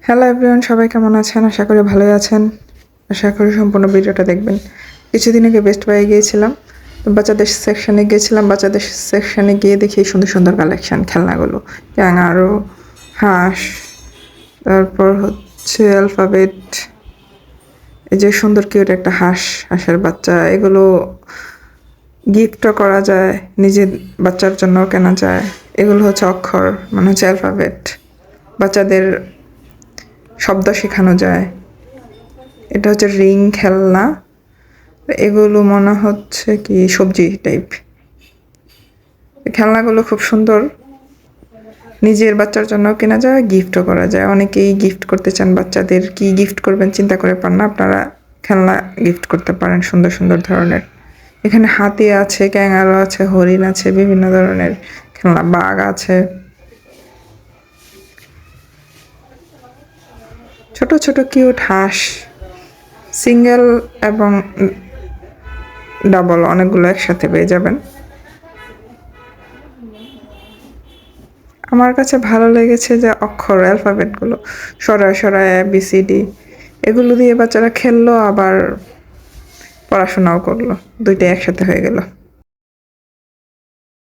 Hello everyone, সবাই কেমন আছেন? আশা করি ভালোই আছেন। আশা করি সম্পূর্ণ ভিডিওটা দেখবেন। কিছুদিন আগে বেস্ট বাই গিয়েছিলাম, তো বাচ্চাদের সেকশনে গিয়েছিলাম। বাচ্চাদের সেকশনে গিয়ে দেখি সুন্দর সুন্দর কালেকশন খেলনাগুলো, ক্যাঙ্গারু, হাঁস, তারপর হচ্ছে অ্যালফাবেট, এই যে সুন্দর কিউট একটা হাঁসের বাচ্চা। এগুলো গিফটও করা যায়, নিজের বাচ্চার জন্য কেনা যায়। এগুলো হচ্ছে অক্ষর, মানে হচ্ছে অ্যালফাবেট। বাচ্চাদের শব্দ শেখানো যায়। এটা হচ্ছে রিং খেলনা। এগুলো মনে হচ্ছে কি সবজি টাইপ। খেলনাগুলো খুব সুন্দর, নিজের বাচ্চার জন্য কেনা যায়, গিফটও করা যায়। অনেকেই গিফট করতে চান বাচ্চাদের, কি গিফট করবেন চিন্তা করে পান না, আপনারা খেলনা গিফট করতে পারেন সুন্দর সুন্দর ধরনের। এখানে হাতি আছে, ক্যাঙ্গারু আছে, হরিণ আছে, বিভিন্ন ধরনের খেলনা, বাঘ আছে, ছোট ছোট কিউট হাঁস, সিঙ্গেল এবং ডাবল অনেকগুলো একসাথে পেয়ে যাবেন। আমার কাছে ভালো লেগেছে যে অক্ষর অ্যালফাবেটগুলো, সরায় সরায় ABCD, এগুলো দিয়ে বাচ্চারা খেললো আবার পড়াশোনাও করলো, দুইটাই একসাথে হয়ে গেল।